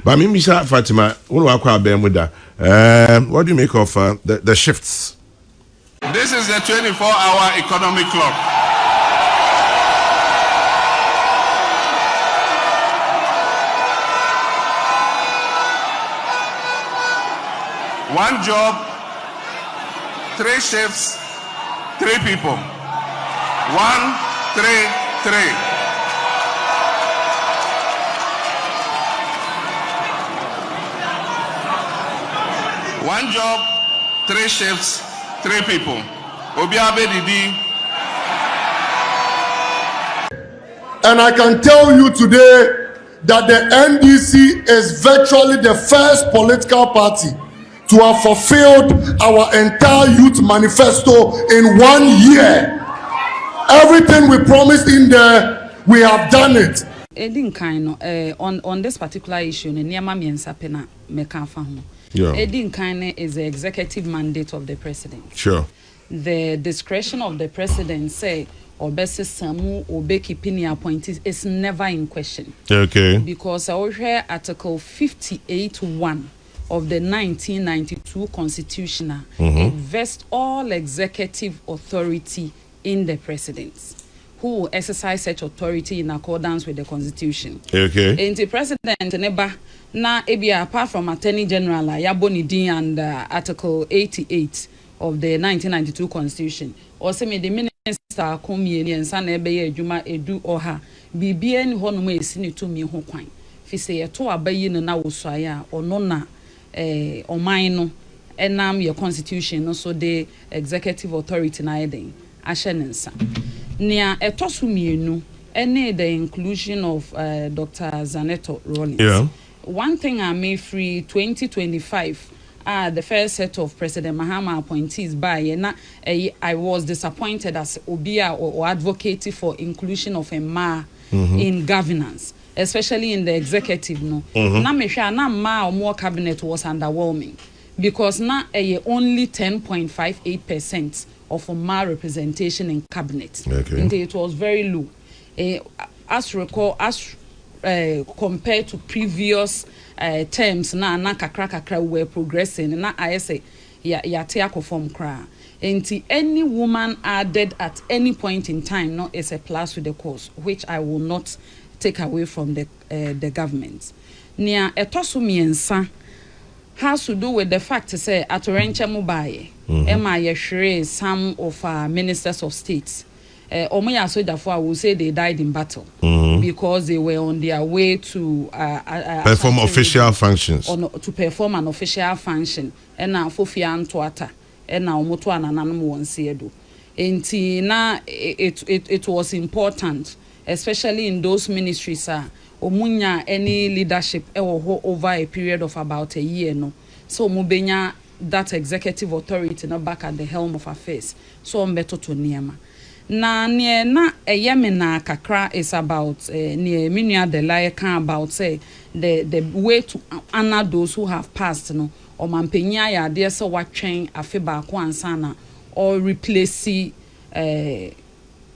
But me Misha Fatima, what do you make of the shifts? This is the 24-hour economic clock. One job, 3 shifts, 3 people. 1, 3, 3. One job, 3 shifts, 3 people. Obiabe Didi. And I can tell you today that the NDC is virtually the first political party to have fulfilled our entire youth manifesto in 1 year. Everything we promised in there, we have done it. On this particular issue, Edin Kane is the executive mandate of the president. Sure. The discretion of the president say Obese Samu Obeki Pini appointees is never in question. Okay. Because I hear Article 58(1) of the 1992 Constitution invests all executive authority in the president, who will exercise such authority in accordance with the Constitution. Okay. And the president neba na ebia apart from Attorney General Yabonidi and Article 88 of the 1992 Constitution, also me the minister come here and san ebeye adwuma edu oha bibia ni hono esi ni to mi ho kwan fi se ye to abayi no na wosuaya ono na oman no enam your constitution no so the executive authority na eden ashenensa nia etosu mienu ene the inclusion of Dr. Zaneto Rollins. Yeah. One thing I made free 2025 the first set of President Mahama appointees by I was disappointed as Obia or advocating for inclusion of a ma in governance, especially in the executive no. Na me hwe na ma or more cabinet was underwhelming because na only 10.58% of ma representation in cabinet. Okay. And it was very low. Compared to previous terms na kakra were progressing na I say ya te akofom kra enti any woman added at any point in time no is a plus with the cause, which I will not take away from the government. Nia etoso miensa has to do with the fact to say atorenche mubaye ema yehwere some of our ministers of state Omoya Soja, I will say they died in battle because they were on their way to perform official functions. To perform an official function. And now Fofia Antoata, and now Motua Nanam Wonsiedo. Enti na it was important, especially in those ministries, Omunya any leadership over a period of about a year. No, so Mubenya that executive authority no back at the helm of affairs. So Mbeto to Niema. Na yemina kakra is about near Minia de Laika about say the way to honor those who have passed no or mampenya ya dear so watching afeba kwansana or replace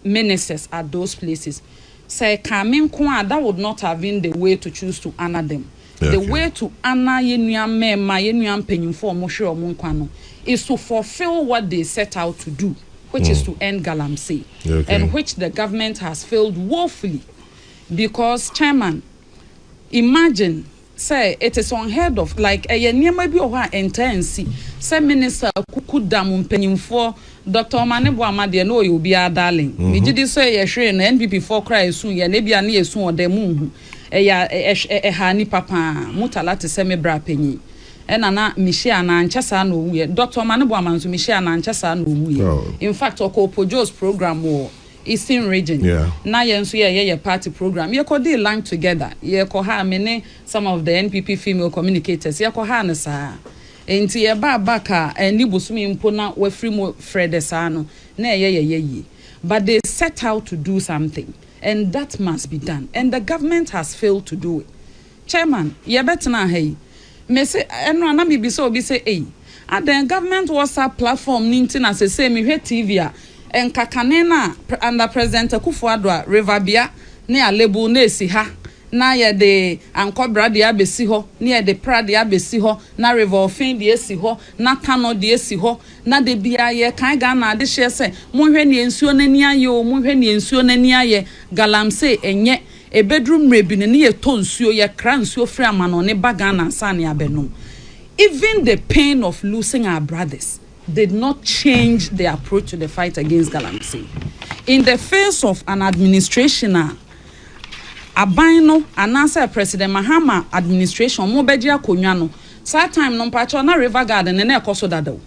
ministers at those places. Say coming kwa that would not have been the way to choose to honor them. Okay. The way to honor yenuam mema yenuam penyimfo mo hwe omo nkwa no is to fulfill what they set out to do, which is to end Galami, and which the government has failed woefully. Because, Chairman, imagine, say, it is unheard of, like, a nearby be over NDC, say, Minister Kukudam Penyimfo, Dr. Manebu Amadi, no, you'll be our darling. Me did say, a shrine, NPP for cry soon, ya nebia near soon or the moon, a honey papa, mutalati semi bra penny. Enana Michelle na nchasa no wuye Dr. Manebu Amanzu Michelle na nchasa no wuye. In fact Okopojo's program wo Eastern region na yenso ye party program ye ko dey line together ye ko ha mene some of the NPP female communicators ye ko ha na sa enti ye ba baka eni busumi mpo na wafri mo Fred Sano na ye but they set out to do something and that must be done and the government has failed to do it. Chairman ye betena hey me say eno na me bi so obi say and then government WhatsApp platform nintin as say me hwe TV a enkakane na under President Akufo-Addo Riverbia ne alebu na esi ha na ye de ankobra de abesi ho na ye de pra de abesi ho na revolving de esi ho na tano de esi ho na de bia ye kan ga na de hye se monhwe ne ensuo nani aye o monhwe ne ensuo nani aye galamsey enye a bedroom rebine ne ye tonsuo ye kransuo free amano ne baga na ansa ne abenum. Even the pain of losing our brothers did not change the approach to the fight against Galamsey. In the face of an administration, Abaino, and President Mahama administration, Mobedia Kunyano, that time no pacho na river garden and ekoso dado.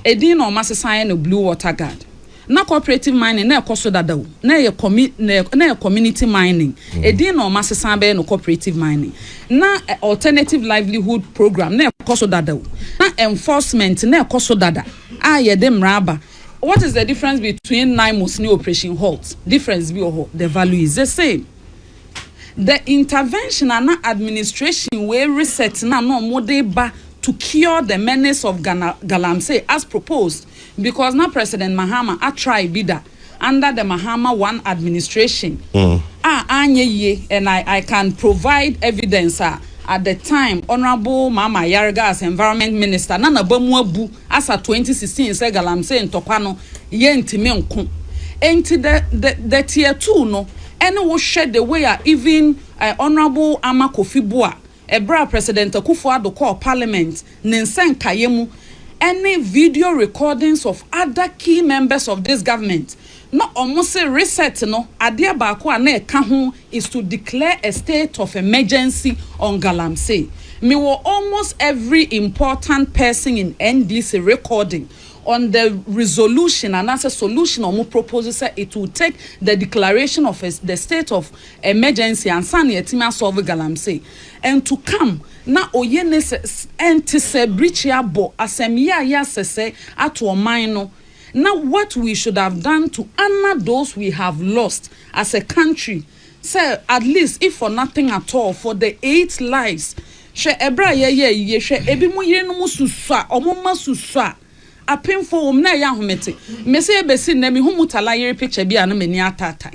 Edin or mass sign a blue water guard. Na cooperative mining na ekoso dado. Na community mining. Edin or mass sign no cooperative mining. Na alternative livelihood program na ekoso dado. Na enforcement na ekoso dada. Aye dem raba. What is the difference between 9 months new operation halt? Difference be the value is the same. The intervention and administration where reset na no modeba to cure the menace of Galamsey as proposed, because now President Mahama a try bida under the Mahama 1 administration. And I can provide evidence at the time Honorable Mama Yarga as Environment Minister Nana Bamuabu as a 2016 say Galamsey in Topano ye ntime nko. Enti the tier 2 no and will shed the way even Honorable Ama Kofi Boa, a bra President Akufo-Addo call Parliament, Ninsen Kayemu, any video recordings of other key members of this government. Not almost a reset, no, Adia Bako ane Kahu is to declare a state of emergency on Galamsey. Me were almost every important person in NDC recording on the resolution and as a solution or more proposes it will take the declaration of the state of emergency and sani etima solve Galamsey and to come na oyene enti se brichia bo asemia ya sese ato mine. Now what we should have done to honor those we have lost as a country, say at least if for nothing at all for the 8 lives she ebra ye she ebi mu yire no mususua omoma susua apemfo na ya homete mese ye besi na mi humutala yire picture bia na mani atata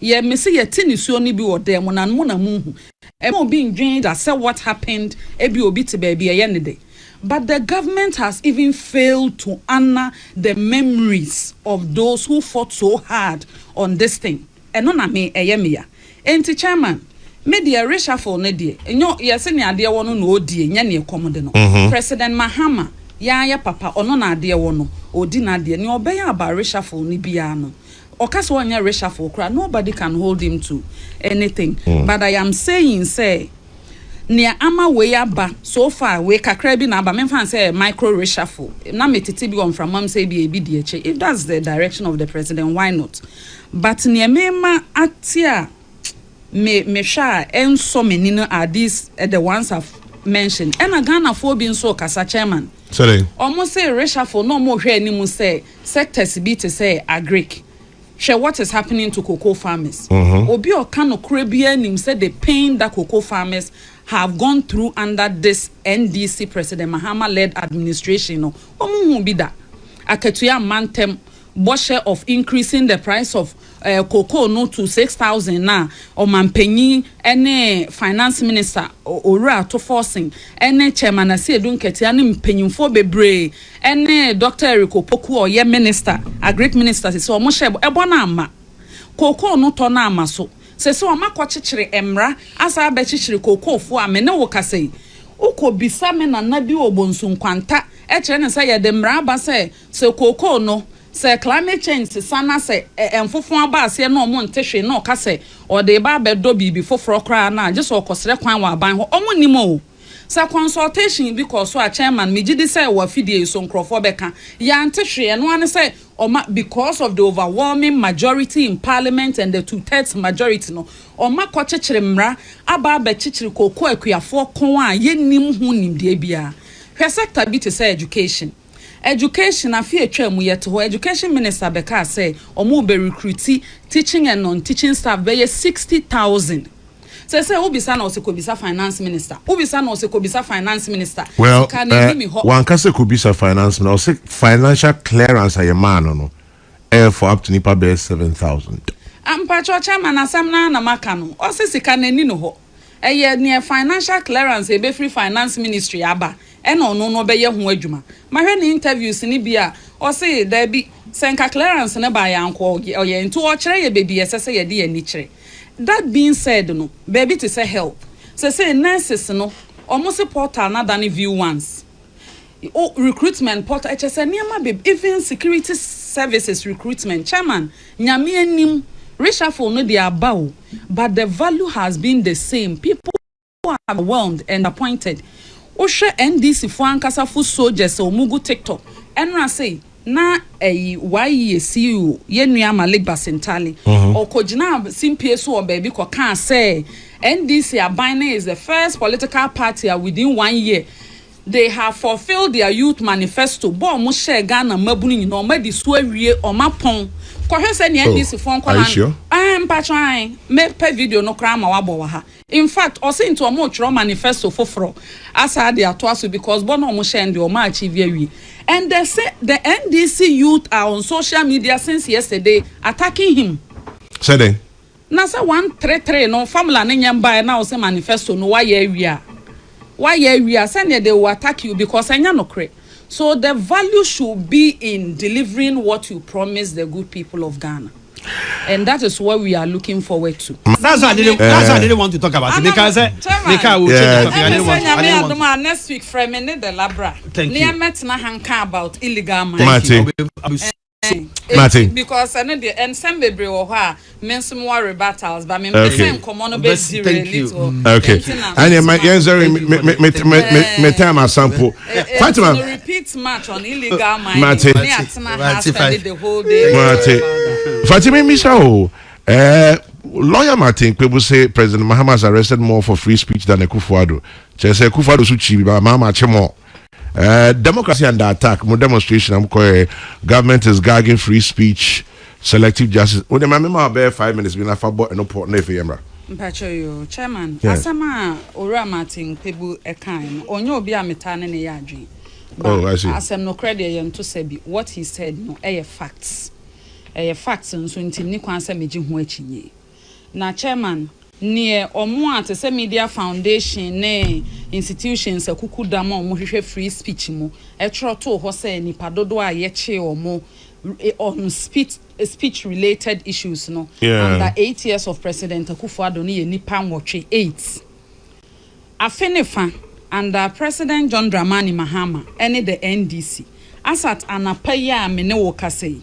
ye mese ye tinisuo ni bi wode mo na mo na muhu e mo bi ndwen that say what happened ebi obi te ba bia ye ne de. But the government has even failed to honor the memories of those who fought so hard on this thing. And on me eyemia. Enti chairman, media reshuffle ne die. Enyo yese ne ade wono no odie nya ne komode no. President Mahama ya papa ono na ade wono odi na ade ne obeya aba reshuffle ne bia no. Okaso onya reshuffle kra nobody can hold him to anything. But I am saying say near ama way aba so far we kakra bi na aba memfa say micro reshuffle na metiti bi on from mom say bi die che. If that's the direction of the president, why not? But near mema atia me sha enso menino are these the ones I've mentioned. And a Ghana for being so kasa chairman. Sorry. Almost say reshuffle no more here ni mu say sectors be to say agric. Share what is happening to cocoa farmers. Obi okano krebia nim said the pain that cocoa farmers have gone through under this NDC President Mahama led administration. No, omu bi da. Aketuya mantem boshe of increasing the price of cocoa no to 6,000 na. Omampenyi ene finance minister ora to forcing ene chairman asi edun ketia ne mpenyimfo bebre ene Dr. Eriko Poku oye minister agric minister so omo shebo ebo na ama cocoa no to na ama so se o makochichire emra asa abechichire cocoa fu amene wo kasei uko bisa me na nabi obonsu nkwanta e kire ne say ye de mra ba se cocoa no se climate change sana se enfofo aba ase na omo ntehwe na okase o de ba bedo bibi foforo kra na just okosere kwan wa ban ho omo nimo sa consultation because so a chairman me gidi say wa fidie so nkrofo beka ya ntehwe no ane say because of the overwhelming majority in parliament and the 2/3 majority no oma kochechire mra aba ba chichire kokko akuafo kon a yenim hu nimde bia hwe sector bi to say education afie atwa mu yet ho education minister beka say omo be recruit teaching and non-teaching staff be 60,000. Say obisa na osekobisa finance minister. Obisa na osekobisa finance minister. Well, one kase kobisa finance minister. Ose financial clearance aye man no. For up to nipa be 7,000. Ampacho chairman asem na maka no. O se sika na ni no ho. Near financial clearance ebe free finance ministry aba. No be ye ho adwuma. Ma hwe ni interviews ni bia o se there be senka clearance na ba ya anko oye nto o kire ye baby esese ye de ye ni kire. That being said no, baby to say help. Say nurses no, almost portal na than view once. Oh, recruitment portal HSN niama babe, even security services recruitment chairman nyame anim reshuffle no dey about, but the value has been the same. People who are overwhelmed and appointed. Oshe NDC for ankasa fu soldiers o mugu TikTok. Enra say na why CEO ye nua Malik Basentali or kojina simpie so baby ko kan say NDC Abine is the first political party within 1 year. They have fulfilled their youth manifesto. Bo mo share Ghana mabuni no ma di so awie o mapon. Ko hwe se ne NDC fon kwa mpatwan me pe video no kra ma wabo wa ha. In fact, o say into o mo tro manifesto foforo asa dey ato aso because bo no mo share ndi o ma achieve awie. And they say the NDC youth are on social media since yesterday attacking him. Say then. Na say 133 no formula ne nyamba na o say manifesto no why area. Why area say they will attack you because anya no kre. So the value should be in delivering what you promise the good people of Ghana. And that is what we are looking forward to. That's why I didn't want to talk about it because they can will change the topic. Next week, from the Labra. Thank you. Met na hanka about illegal mining. Martin. Because I know the and some baby or her men some more rebattles, but me same common no best little. Okay. And my answer me time a sample. Fatima repeat match on illegal mining. Martin. The whole day. Martin. Fatima Misha lawyer Martin people say President Mahama has arrested more for free speech than Akufo-Addo. Say Akufo-Addo suchi ba Mahama chemo. Democracy under attack. More demonstration. Government is gagging free speech, selective justice. When my member about 5 minutes, we have about no port never yamra. Mpacho chairman. Asama Ora Martin people ekan. Onyo obi ametane ne yadwi. Oh, I see. Asem no credit yam to say what he said no facts. Facts nso nti ni kwan se meji ho achinye. Na chairman near omo ate se media foundation ne institutions akuku dama omo hwehwe free speech mu e troto ho se nipa dodo a ye che omo on speech related issues no under 8 years of President Akufo-Addo ne nipa nwotwe 8 afenefa under President John Dramani Mahama ene the NDC asat anapaya me ne wo kasei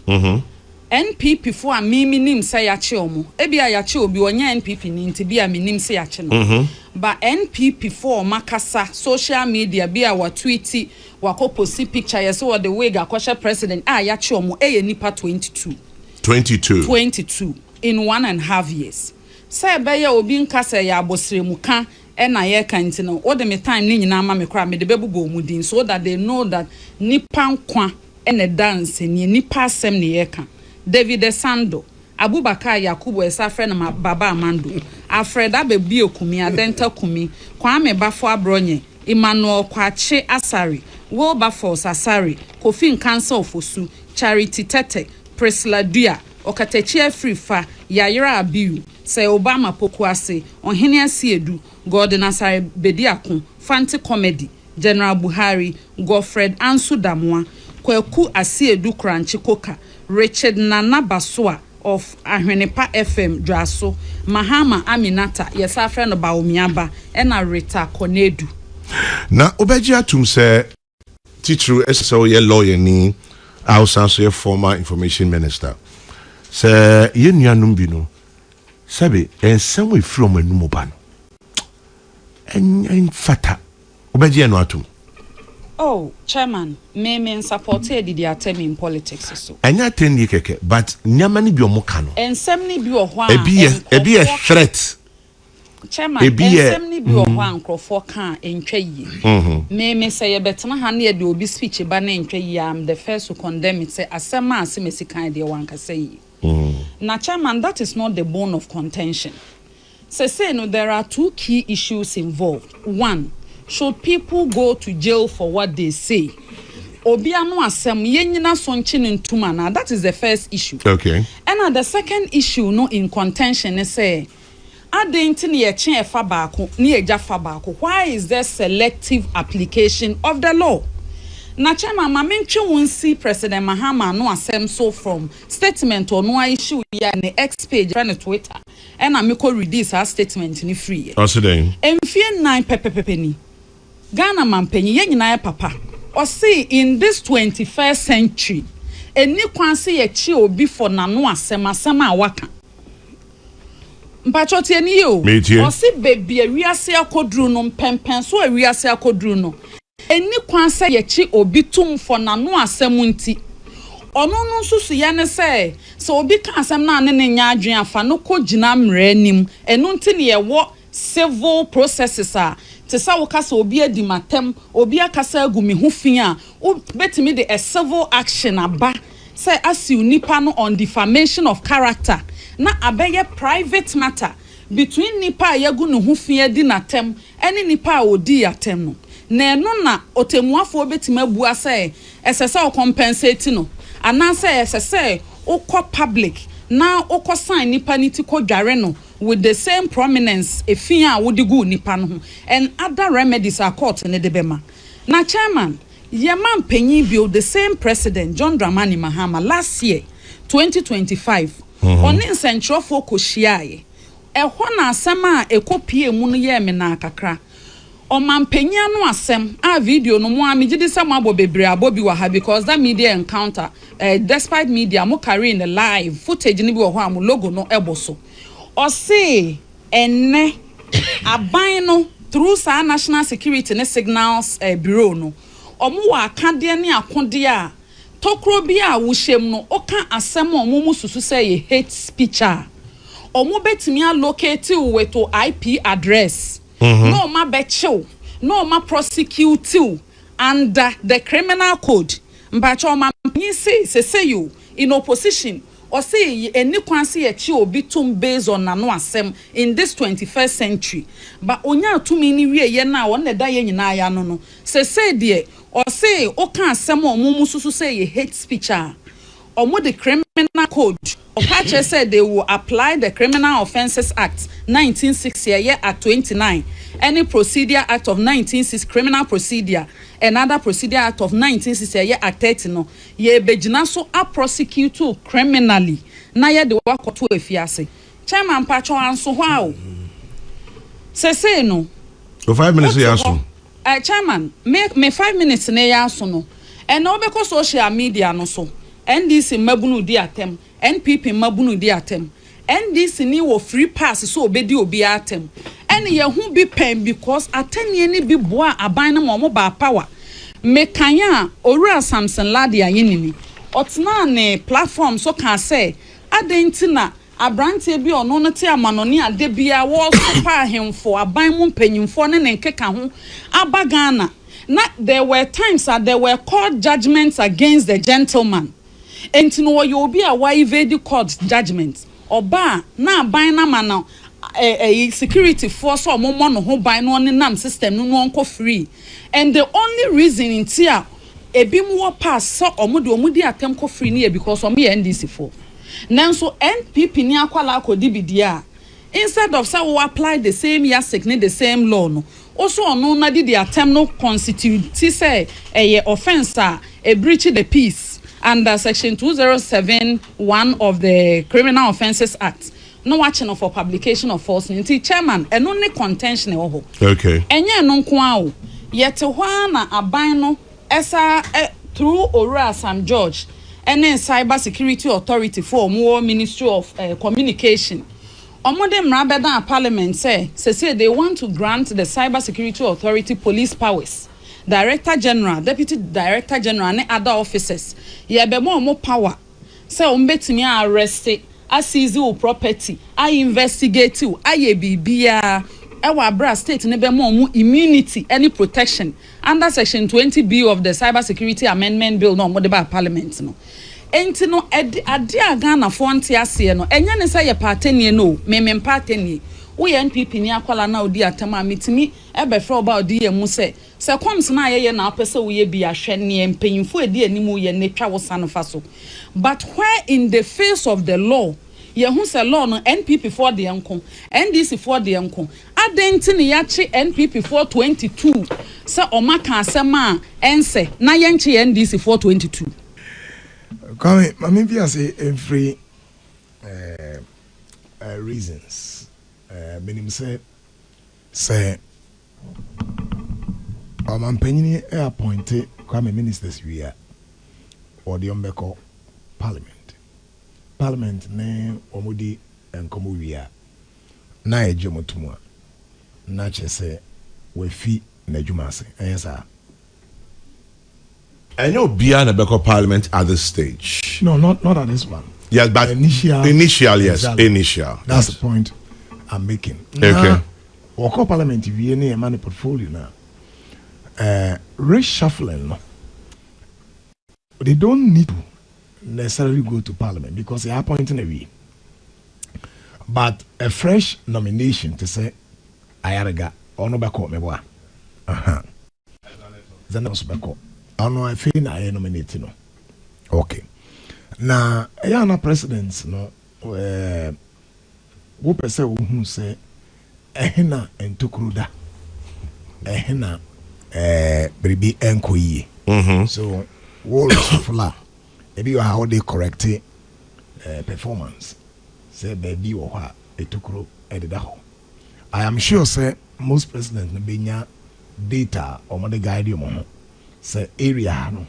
NPP for a nim say ya chomo. Ebia ya chobi onya NPP ni nti bia minim say ya no. But NPP for makasa social media bia wa tweeti wa post picture ya so the way ga kwasha president ya chomo nipa 22 in 1.5 years. Say be ya obi nkasa ya abosire mu ka na ye kan nti no what the time ni nyina ma me kra me de bebubo mu din so that they know that nipa nkwa ene dance ni nipa asem ni ye kan. David Sando, Abubakar Yakubu Esafre na Baba Amando, Alfreda Bebi Okumi, Adenta Kumi, Kwame Bafo Abronye, Emmanuel Kwache Asari, Wilberforce Asari, Kofi Nkansa Ofosu, Charity Tete, Priscilla Dua, Okatechie Frifa, Yayira Abiu, Se Obama Pokuase, Onhene Asiedu, Gordon Asari Bediakun, Fanti Comedy, General Buhari, Godfred Ansu Damwa, Kweku Asiedu Kranchi Koka, Richard Nana Baswa of Ahwenepa FM Draso, Mahama Aminata, yesa friend of Baomiaba, and a Rita Konedu. Na Obejia Tum say teacher SSO ye lawyer ni Ausanso ye former information minister. Say ye nuanum bino. Sabe ensem we from enumoban. En fata. Obejia no atum. Oh, chairman, me supported the attempt in politics so. Anya tendi keke, but nyamani bi omoka no. Ensem ni bi ohwa. Ebi a threat. Chairman, ensem ni bi ohwa nkrofo kan entwa yi. Me say ye betena ha na ye de obi speech ba na entwa yi am the first to condemn it say asema asemesi kan de wan ka say. Na chairman, that is not the bone of contention. Say no, there are two key issues involved. One, should people go to jail for what they say? obia no asem yenyina so nchi ntuma na. That is the first issue. Okay. And the second issue no in contention is say adenti ne ye chen efa baako ne eja fa baako. Why is there selective application of the law? Na chema ma mentwe wonsi President Mahama no asem so from statement or no issue ya ne X page on Twitter. And I ko release our statement ni free. Osideng. Emfie 9 pepepepeni. Ghana mampenyi ye nyina papa. Or see in this 21st century eni kwanse ye chi obi for na no asem awaka. Mpacho tie ni yo. Or see baby awiase akodru no mpempen so awiase akodru no. Eni kwanse ye chi obi tum for na no asem nti. Ono no susu ya ne se obi ka asem na ne nya adwen afa no ko gina mra anim eno nti ne ye wo civil processes a te sa wo kasa obi adi matem obi akasa agumi ho fin a wo betimi de a civil action aba say asiu nipa no on defamation of character na abeye private matter between nipa yagu no ho fin adi natem ene nipa odi atem no na eno na otemuafo betimi abu ase esese o compensate no ananse esese ukọ public na ukọ sign nipa niti ko dware no with the same prominence efin a wodi gu nipa no and other remedies are court ne de bema na chairman yeman penyin bill the same president John Dramani Mahama last year 2025 on nsentrofo ko hyiaye ehọ na asem a ekopie mu no ye me na kakra Omampenya no asem a video no mo amigidi sam abobebre abobi wa ha because that media encounter despite media mo carry in the live footage ni bi wo ho am logo no eboso o say enne aban no through sa national security ne signals bureau no omo wa akade ne akode a tokro bi a wo hyem no o ka asem omo mu susu say hate speech a omo betimi allocate we to IP address. No ma becho, no ma prosecute you under the criminal code. Mbacho ma say you in opposition or say any kwansi echi obi tum based on nano asem in this 21st century. But onya tumi ni wie ye na won da ye nyina ya no no. Say de or say o kan asem o mu susu say ye hate speech a. Omo the criminal code. Opache said they will apply the Criminal Offences Act 1960 year at 29. Any Procedure Act of 1960 Criminal Procedure, another Procedure Act of 1960 year at 30 no. Ye bejina so a prosecute criminally. Na ye de wako to efiase. Chairman Pacho anso wow. Say no. 5 minutes yaso. Chairman, me 5 minutes ne yaso no. And no because social media no so. NDC mabunu di atem. NPP mabunu di atem. NDC ni wo free pass so obedi obi atem. Ene ye hu bi pen because atenie ni bi boa aban na mo ba power. Mekanya Owura Samson Ladi ayinini. Otna ne platform so kan say adenti na abrante bi ono no te amanoni ade bia wo so pa ahemfo aban mu mpanyimfo ne nkeka ho abagana. Na there were times that there were court judgments against the gentleman. Enti no you obi a why evade court judgment oba na ban na ma na security force or momo no ho ban no nam system no nko free and the only reason intia ebi mu pass so omudi atem ko free ni because omo NDC for nanso NPP ni akwala akodi bidia instead of say we apply the same yasik ni the same law no also ono na di the attempt no constitute say a offense a breach the peace under section 2071 of the Criminal Offences Act. No watching for publication of false news. Chairman, and only contention ho. Okay. Enye no kwa yet na abano esa through Owura Sam George and then Cyber Security Authority for more Ministry of Communication. Omode mrabeda parliament say they want to grant the Cyber Security Authority police powers. Director General, Deputy Director General, and other officers. Ye be more power. Say umbetimi arrest, a seize your property, I investigate you, I bibia. Ewa bra state ne be more immunity, any protection under Section 20B of the Cyber Security Amendment Bill no modeba Parliament no. Enti no adi Ghana fonti ase no. Enya ne say ye partenie no, me partenie. we NPP ni akwala na odi atama mitimi ebe fro ba odi emu se comes na ye na apese we bi ahwe ne mpanyimfo edi animu ye ne twa wo sanofa so but where in the face of the law ye hu se law no NPP for the enko NDC for the enko adenti ne ya che NPP for 22 se omaka asema ense na ye nche NDC for 22 come mama bi say every reasons minim say Omanpenny appointed Kwame ministers we are or the Umbeko Parliament ne omudi enkomo we are na ejomotumwa na chese we fi na jumase sir. I know beyond the Parliament at this stage. No, not at this one. Yes, but initial, yes, exactly. Initial. That's the point I'm making. Okay. Wako Parliament we any a money portfolio now. Reshuffling, no. They don't need to necessarily go to Parliament because they are appointing a way. But a fresh nomination to say, Ayaraga, or no back me then was back up. I know I feel I nominated no. Okay. Now, Ayana presidents, no, who per se who say, Ehena and Tukruda, Ehena, Bribi Enkoye. So, wall of maybe you how they correct performance. Say, baby, or what, a Tukru, Edidaho. I am sure, say, most presidents, Nabina data or mother guide you, say, area, no,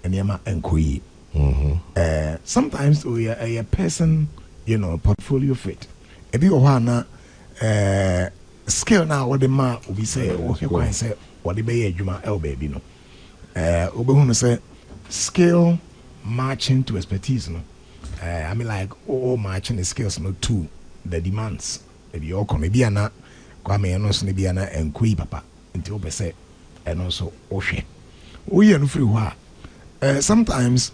and Yama Enkoye. Sometimes we are a person, portfolio fit. If you want skill now, what the man will be say, or you can say, what the bay juma el baby no. Ubehun say skill matching to expertise no. I mean like matching the skills no to the demands. If you all maybe ana kwame no so maybe ana enkui papa until obe say and also ohwe. We are no free wa. Sometimes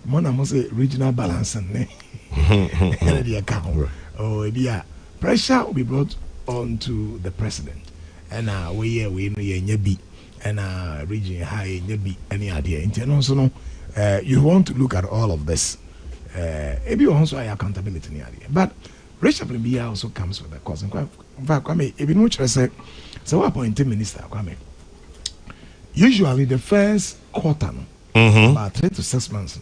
Mona must say regional balance and the account. Oh, yeah. Pressure will be brought on to the president. And we be and region high be any idea. And also no, you want to look at all of this. Maybe also accountability in the idea. But reshuffling also comes with a cost. In fact, Kwame, if you know what I say, so appointed minister Kwame. Usually the first quarter, about 3 to 6 months,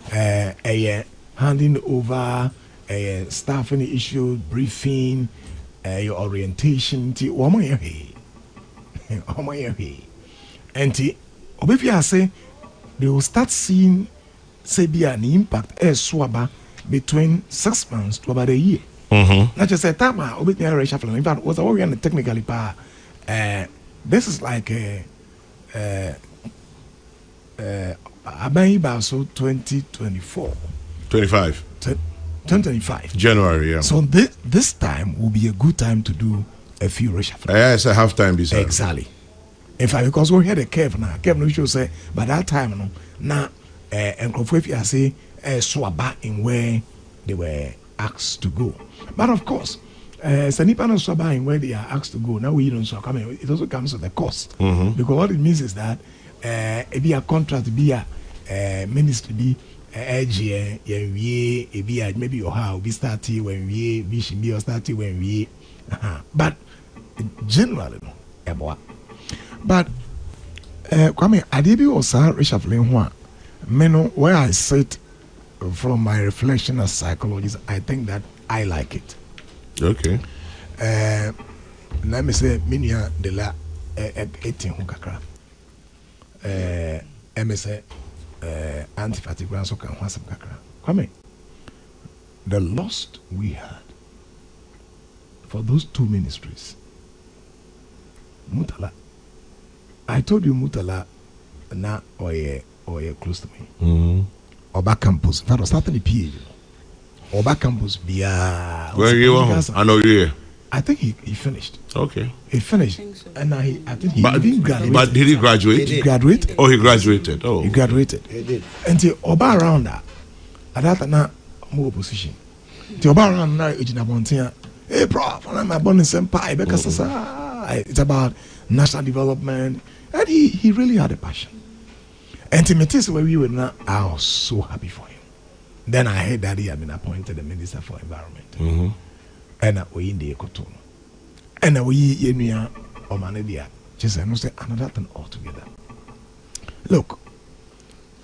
handing over staffing issue, briefing, your orientation, and I say they will start seeing say be an impact swaba between 6 months to about a year. Not just a time reshuffling. In fact, was already technically power. This is like Abaiba so 2024 2025 January, yeah. So this time will be a good time to do a few reshuffling. Yeah, it's a half time beside. Exactly. In fact, because we had a curve now. Curve no show say by that time no now and if you say swaba in where they were asked to go. But of course, Sanipa no swaba in where they are asked to go. Now we don't so come. It also comes with the cost. Because what it means is that it be a contract be a ministry be maybe or how we start when we should be or start when we but generally no but Kwame Adebi was reshuffling one meno where I sit from my reflection as psychologist. I think that I like it. Okay. Let me say minia de la 18 kakra MSA anti-fatigue so can have some kakra. Kwame, the loss we had for those two ministries, Mutala. I told you Mutala na or close to me. Oba campus. That was starting the PA. Oba campus via. Where you are? I know you. I think he finished. Okay. He finished. So. And I think he didn't graduate. But did he graduate? He graduated. Oh, he graduated. Oh. He graduated. He did. And the Oba around that, at that na more position. The Oba around now, Ejina Montia, hey, prof, I'm a bonus senpai because it's about national development. And he really had a passion. And to me, where we were now, I was so happy for him. Then I heard that he had been appointed the Minister for Environment. And we in the Ecotono. And we in the Omanedia. Just another thing altogether. Look,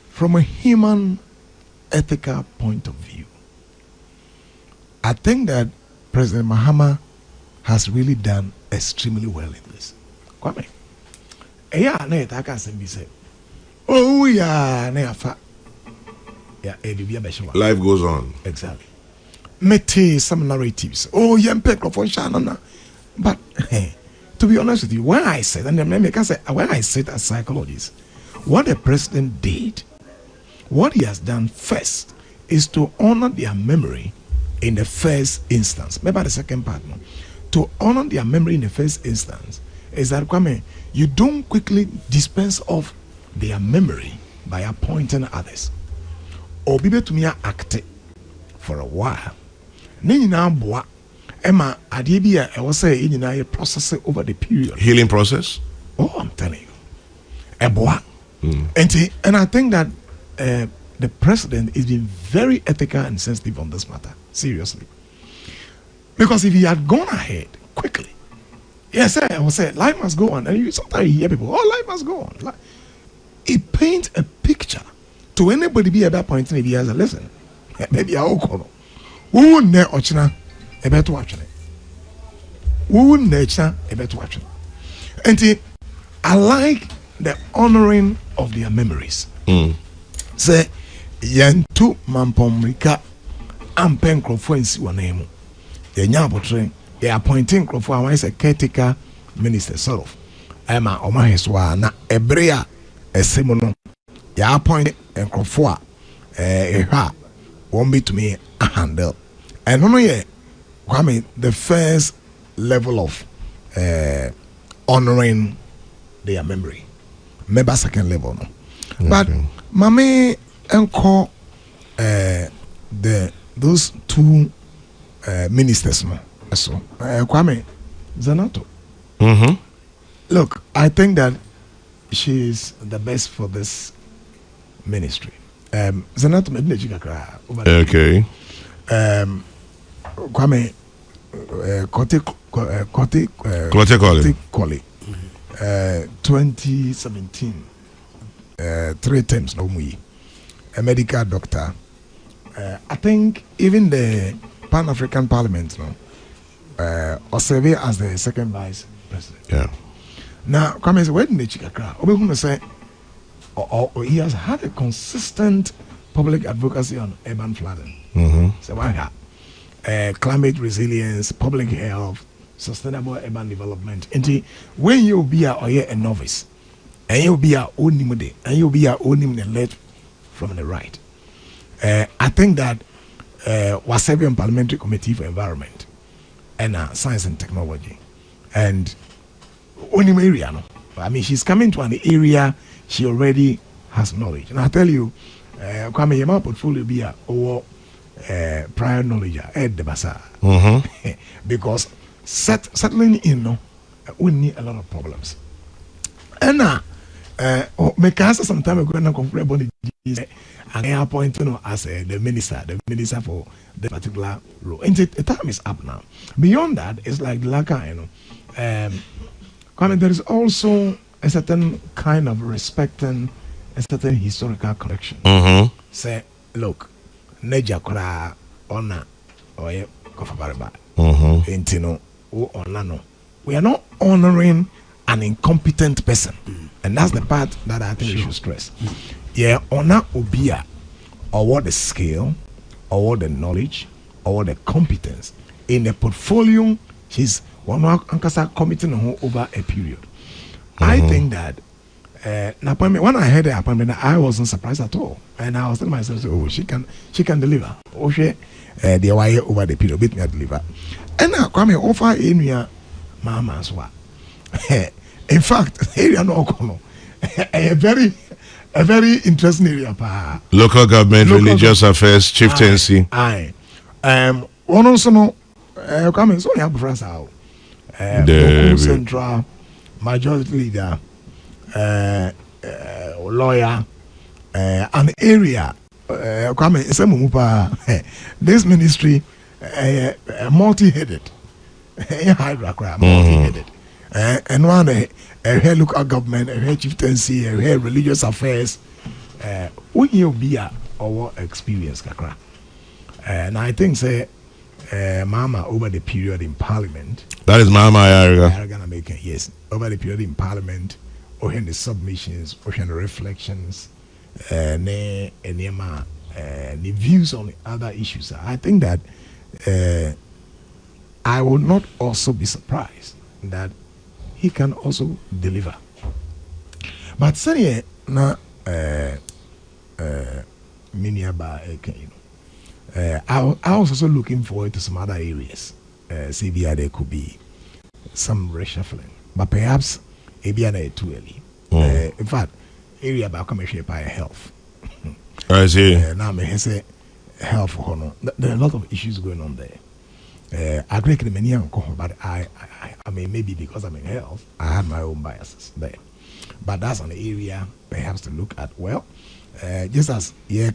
from a human ethical point of view, I think that President Mahama has really done extremely well in this. Kwame. Yeah, I can say, oh, yeah, life goes on. Exactly. Mete some narratives. Oh, but to be honest with you, when I said, and when I said as psychologist, what the president did, what he has done first is to honor their memory in the first instance. Maybe the second part, no. To honor their memory in the first instance is that, Kwame, you don't quickly dispense of their memory by appointing others. Or be to me act for a while. Nina boa Emma Adibia, I was saying in a process over the period. Healing process? Oh, I'm telling you. A boa. And I think that the president is being very ethical and sensitive on this matter. Seriously. Because if he had gone ahead quickly, yes, I will say life must go on. And you sometimes you hear people, oh, life must go on. It paints a picture to anybody be at that point in the years. Listen, maybe I will call. Who would ne ochina a better watching it? Who would nature a better watching? And I like the honoring of their memories. Say, Yantu Mampomrika Ampen Crofensi Wanemo. The Nyabotre, they appointing Crofo as a caretaker minister, sort of. Emma Omahiswa, na Ebrea, a Simono. Ya appointed and Crofo, won't be to me a handle. And only Kwame, the first level of honoring their memory. Maybe second level, no. Okay. But Mame enko those two ministers, no. So Kwame Zanato. Look, I think that she is the best for this ministry. Zanato okay. Kwame Kote 2017 3 terms no we a medical doctor. I think even the Pan-African Parliament or survey as the second vice president. Yeah. Now Kwame say when the chikakra obekunu say he has had a consistent public advocacy on urban flooding. So why climate resilience, public health, sustainable urban development. And when you be a novice, and you'll be a onimode, and you'll be a onim led from the right. I think that was Serbian Parliamentary Committee for Environment and Science and Technology, and onim area. No, I mean she's coming to an area she already has knowledge, and I tell you, Kwame Yama portfolio be a prior knowledge at the bazaar because settling in we need a lot of problems. And make us some time ago and comfortable and I appointed as the minister for the particular role. And the time is up now. Beyond that, it's like Laka, there is also a certain kind of respecting a certain historical connection. Say, look, Neja Kora Ona or Kofabariba. Intino or Nano. We are not honoring an incompetent person. And that's the part that I think we should stress. Yeah, honor Obia or what the skill or what the knowledge or what the competence in the portfolio she's one committing over a period. I think that when I heard the appointment, I wasn't surprised at all. And I was telling myself, oh, she can deliver. Oh, she the way over the period, bit me deliver. And now come offer in your Mahama's work. In fact, area no a very interesting area. Local government, religious affairs, chieftaincy. One also no come so ya France how Central Majority Leader lawyer an area come some this ministry multi-headed multi-headed and one a local government, a chieftaincy, a religious affairs. We will be our experience, kakra. And I think say Mahama over the period in Parliament. That is Mahama. Yes, over the period in Parliament, or in the submissions, or in the reflections, the views on other issues. I think that I would not also be surprised that he can also deliver. But say na I was also looking forward to some other areas. See, there could be some reshuffling, but perhaps maybe too early. In fact, area about commercial by health. I see. Now, me say health. There are a lot of issues going on there. I agree with many, but I mean, maybe because I'm in health, I had my own biases there. But that's an area perhaps to look at. Well, just as we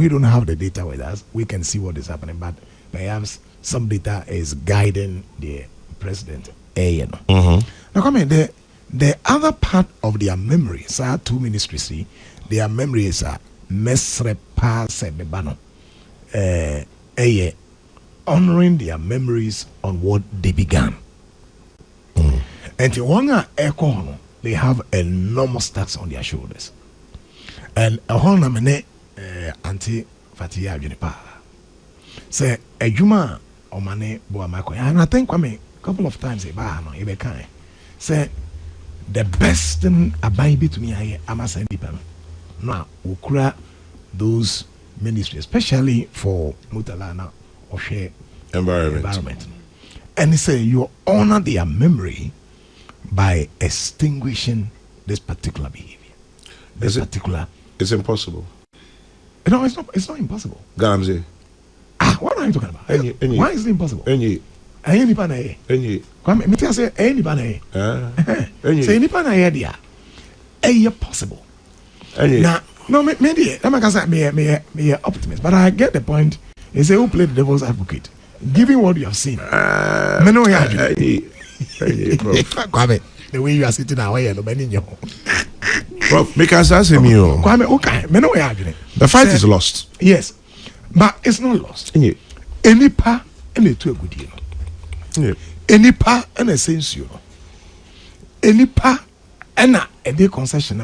don't have the data with us, we can see what is happening, but perhaps some data is guiding the president. Now, come in, the other part of their memories are two ministries. Their memories are mesrepa sebebano. Honoring their memories on what they began. And the one echo, they have enormous tax on their shoulders. And a whole namene anti Fatia Junipa say a juma or money boamako. And I think a couple of times say the best thing about to me I am send people now ukura those ministries, especially for Mutalana or share environment. And he say you honor their memory by extinguishing this particular behavior. It's impossible. No, it's not impossible. Galami. What are you talking about? Why is it impossible? Any say possible. Now, no, maybe I'm optimist, but I get the point. He say who played the devil's advocate, given what you have seen. The way you are sitting away and Prof, make us ask him you. The fight is lost. Yes, but it's not lost. Any pa and a two good year. Any pa and a sense you. Any pa and a day concession.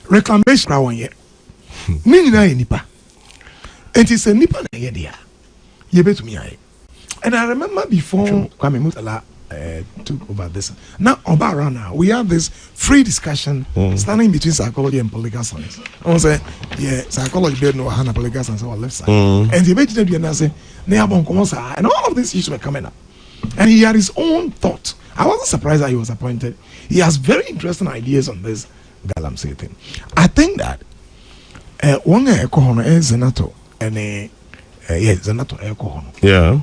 Reclamation one year. Meaning any pa. It is a nipa na yedia. You bet me. And I remember before Kwame Mutala took over this. Now, now we have this free discussion standing between psychology and political science. I want to say, yeah, psychology didn't know how political science on the left side. And the debate and say, and all of these issues were coming up. And he had his own thought. I wasn't surprised that he was appointed. He has very interesting ideas on this Galami thing. I think that one is Zenato and Zenato alcohol. Yeah.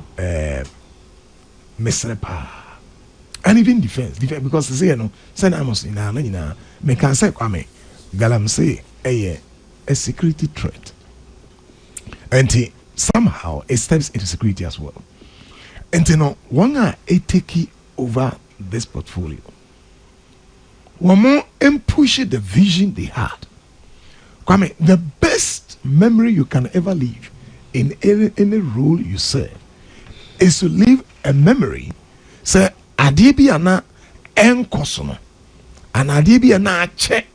Mesrepa. And even defense because they say send Amos in me can say Kwame Galami say a security threat. And somehow it steps into security as well. And one take over this portfolio. One more and push the vision they had. Kwame, the best memory you can ever leave in any role you serve is to leave a memory. Say Adibiana and Kosono and Adibiana check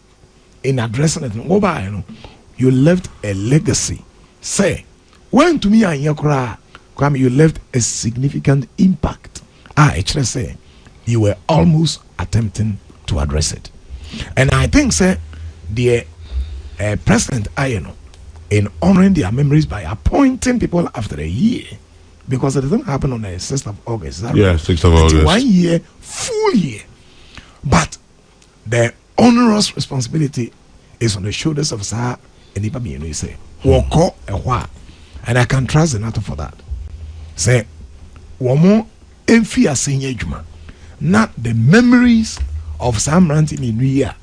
in addressing it. You left a legacy. Say, when to me and Yakura, Kwame, you left a significant impact. Actually say you were almost attempting to address it. And I think, say, the President Ayano, in honoring their memories by appointing people after a year, because it doesn't happen on the 6th of August. Yeah, 6th of August. 1 year, full year. But the onerous responsibility is on the shoulders of Sir and Ipami, you say, and I can trust the NATO for that. Say, womo emfi asenya adwuma not the memories of some ranting in year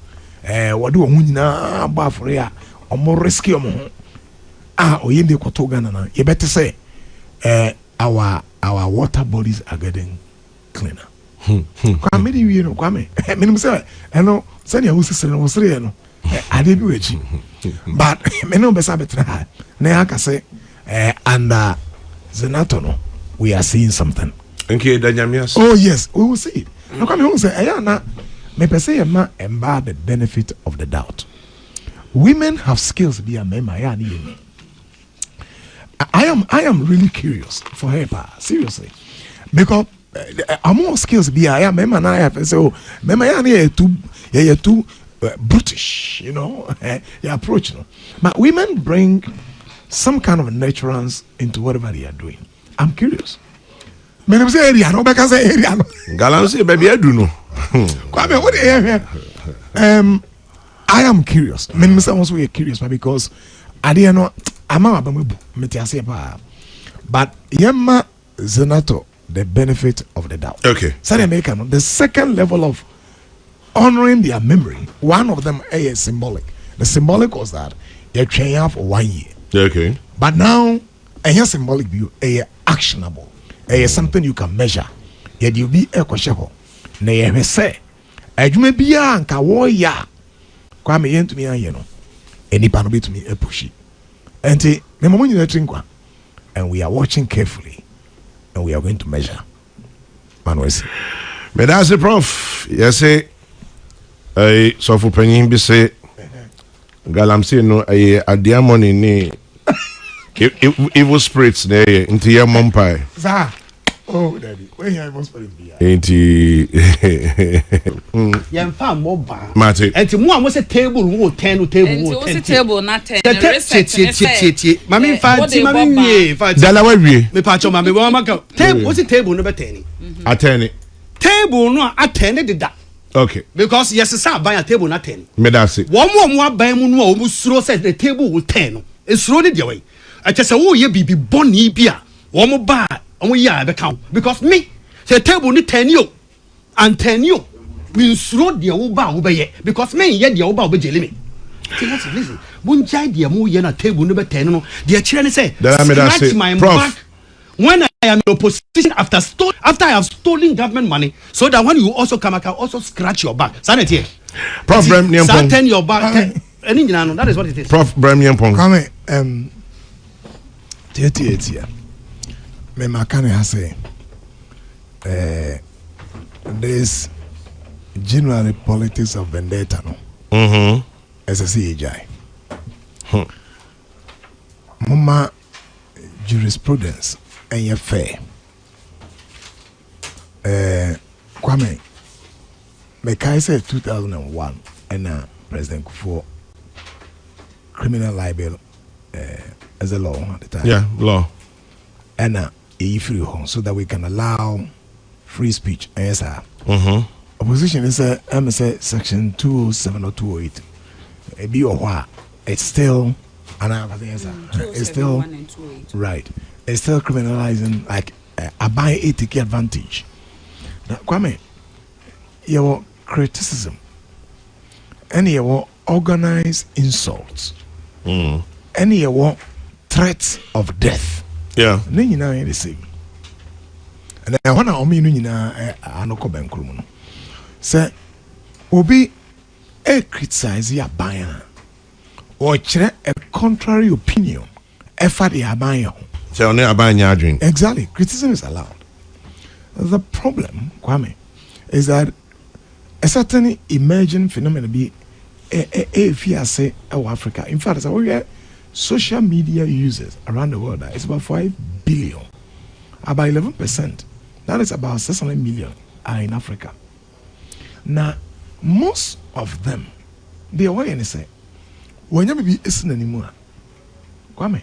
what do we na ba for ya omo risky omo oyende kwato Ghana na you better say our water bodies are getting cleaner. Kwame di wi no kwame me say eno sani awusi no wosre no ade bi wechi but me no besa betra na aka say under Zenato no we are seeing something. Okay, Danyamias. Oh yes, we will see it. No kwame won say na me pese ma emba the benefit of the doubt. Women have skills be a mema ya ni. I am really curious for her, seriously, because more skills be I am mema na I have say oh mema ya ni too brutish, you know, your approach no. But women bring some kind of nurturance into whatever they are doing. I'm curious. Me no say area no be can say area no. Galami say baby I do no. Kwame what area? I am curious. Me say also we are curious because I didn't know ama abamebu metiase pa. But yema Zenato the benefit of the doubt. Okay. So the second level of honoring their memory, one of them is symbolic. The symbolic was that you're training for 1 year. Okay. But now a symbolic view, a actionable, a something you can measure. Yet you be a question. Nay, say, as you may be a warrior. Kwame yen to me, you know, any panobi to me a pushy. And the moment you drink one, and we are watching carefully, and we are going to measure. Manuel. But that's the prof. Yes, say, so for penny be say, Galami say no, a diamond in ne. Evil spirits there into your mum pie. Oh, daddy, where you evil spirit be? Ain't Yemfa moba. Mate. Enti mo am say table wo 10 table wo 10. Table na 10. Mami fa ti mami wie fa. Dala wa wie. Me pa cho mami wo maka. Table wo table no be 10. A 10. Table no a 10 de da. Okay. Because yes sir buy a table na 10. Me da say. Wo mo aban mu no a wo suro say the table wo 10 no. E suro de de we. I just say wo ye bibi boni bia. Wo mo ba omo ya be count because me say table ni 10 yo and 10 yo mean suro de wo ba wo be ye because me ye de wo ba wo be jeli me. Listen, bunjai de mo ye na table no be 10 no. De kire ni say scratch my back when I am in opposition after I have stolen government money so that when you also come I can also scratch your back. Sanity. Prof Brem Niampong. Turn your back. That is what it is. Prof Brem Niampong. Come Tietia. Me makane has say this generally politics of vendetta no. As a CHI. Mama jurisprudence and your fair. Kwame Mekai said 2001 and President Kufuor criminal libel as a law at the time. Yeah, law. And free home so that we can allow free speech. Yes, sir. Opposition is a section 207 or 208. A be or what? It's still it's still right. It's still criminalizing like a buy a ticket advantage. Now, Kwame, your criticism and your organized insults and your threats of death. Yeah. Nini na the same. And I want to omi nini na anoko benkrumu. Say, obi criticize ya baya or chere a contrary opinion. Effort ya baya. So on a banya drink. Exactly. Criticism is allowed. The problem, Kwame, is that a certain emerging phenomenon be if you say Africa. In fact, we are social media users around the world. It's about 5 billion. About 11%. That is about 600 million are in Africa. Now, most of them, they are what you say. When you be listening anymore, Kwame.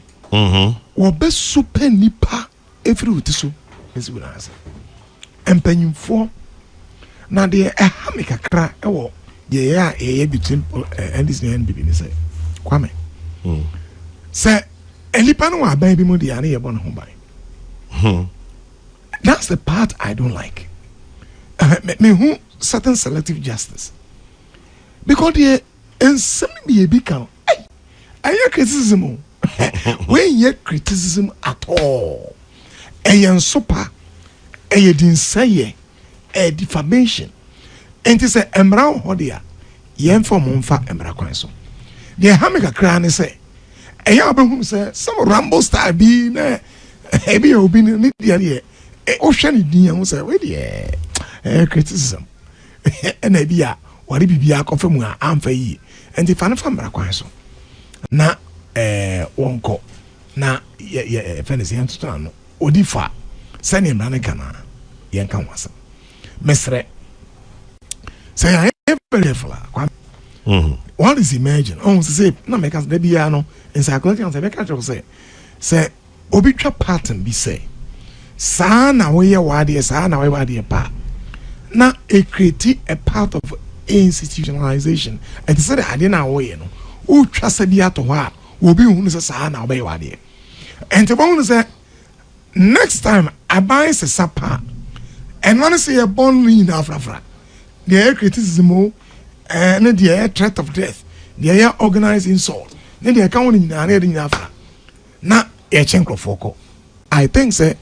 Be super nipa every week so. Is what I say. And penny for now they a hamika cra yeah between NDC and NBB say Kwame. Say Elipano are baby mudi and a bon home by. That's the part I don't like. Me who certain selective justice. Because the and some be a big count. I criticism. When you criticism at all. And super. And you didn't say a defamation. And it's a emra hodia. Yen for monfa emra kwanso. The hamika cran say. And you have say some ramble star be ne. Heavy opinion. Ocean Dian say, wait, yeah, criticism. And idea, what if you are confirmed? I'm for ye. And the fan from Rakwanso. Na, one call. Na, fancy understand. Odifa, send him Ranakana. Yankan was. Mestre. Say, I am very careful. What is imagine? Oh, say, no, make us the piano. And psychology and the say, Obitra pattern be say. Saa na we wadi saa na we wadi pa na e create a part of institutionalization and say that ade na we no o twasa bi ato ho a obi hu say saa na we wadi and the one say next time I buy se sapa and when say a born in Africa the criticism and the threat of death the organized insult then the account in Africa na e chenkro foko I think say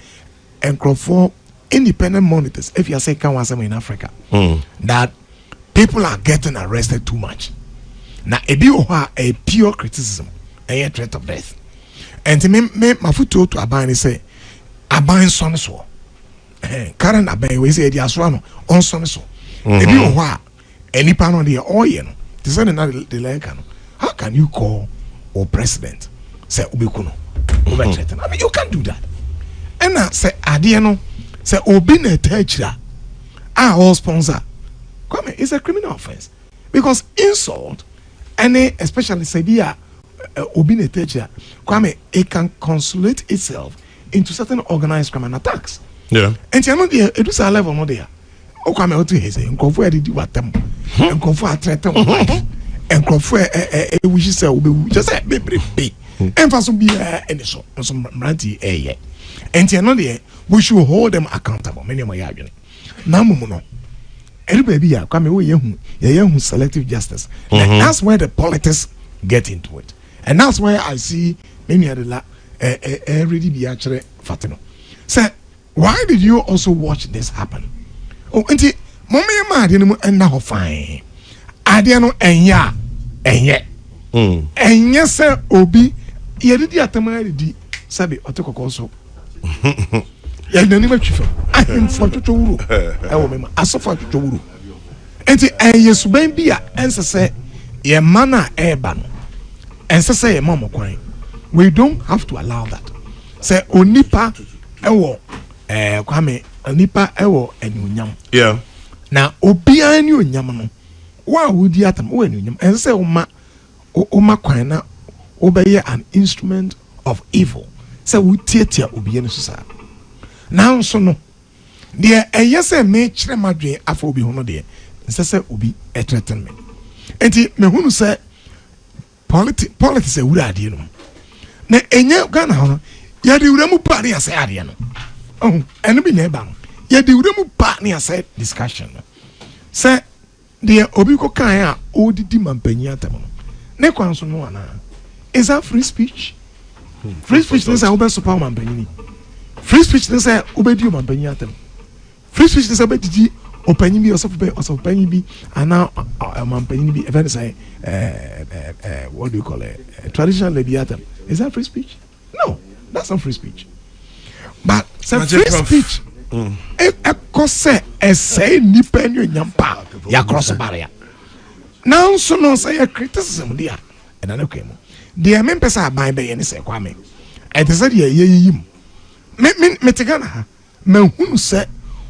and for independent monitors, if you say in Africa, that people are getting arrested too much. Now, a pure criticism, a threat of death. And to me, my foot to Abani say, Abani son so. Current Abani, we say, the Aswano, on son so. Any pan on the oil, to send another delay. How can you call or president? Say, Ubikuno. I mean, you can't do that. And I say, Adiano, say, Obine Techra, our sponsor. Come, it's a criminal offense. Because insult, any, especially say, Obine Techra, come, it can consolidate itself into certain organized criminal attacks. Yeah. And you know, it was a level, no, there. O come out to his, and confer did what them, and confer threat them, and confer a wish say, just say, be, and for some be any so, some ranty, eh, and you know, we should hold them accountable. Many of my argument. Now, no. Everybody come away, you selective justice. And that's where the politics get into it. And that's why I see many of the already be actually Fatimatu. Say, why did you also watch this happen? Oh, and mommy, ma didn't and now fine. I didn't and yet. And yes, sir, Obi, you did the atamari sabi otoko also. Ya nani ma twifa ahim fo twotwo wuro e wo mema asofo twotwo wuro enti yesuban bia ensese ye mana eba no ensese ye mama kwan we don't have to allow that say onipa e wo kwame onipa e wo enunyam yeah na obi ani onyam no wa wudi atam wo enunyam ensese o ma kwan na obeye an instrument of evil. So we tear obi no so now so no there yes me kire madwe afa obi hono de say obi e threaten me enti me hunu say politics e wura ade no na enye Ghana hono ya de wura mu pa ne ase ade no oh eno bi na eba no ya de wura mu pa ne ase discussion no say there obi ko kan a odidi mampanyi atam no ne kwan so no ana is that free speech? Free speech is a open super man. Free speech is a obedi man penyatem. Free speech is a bedi opinion be or opinion be and now a man penny be event say what do you call it? Traditional lebiatum. Is that free speech? No, that's not free speech. But some free speech a cause a say nipenyo nyampa ya cross barrier. Now so no say a criticism there and I okay. The men pesa buy be any say kwame and they said ye me tegana ha me hunu se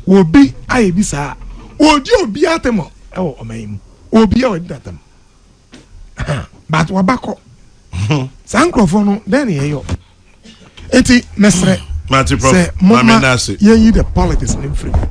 obi aye bi sa odi obi atemo e wo oman obi a odi datam but wabako sankrofo no then ye yo enti mesre Mati prof ye the politics in free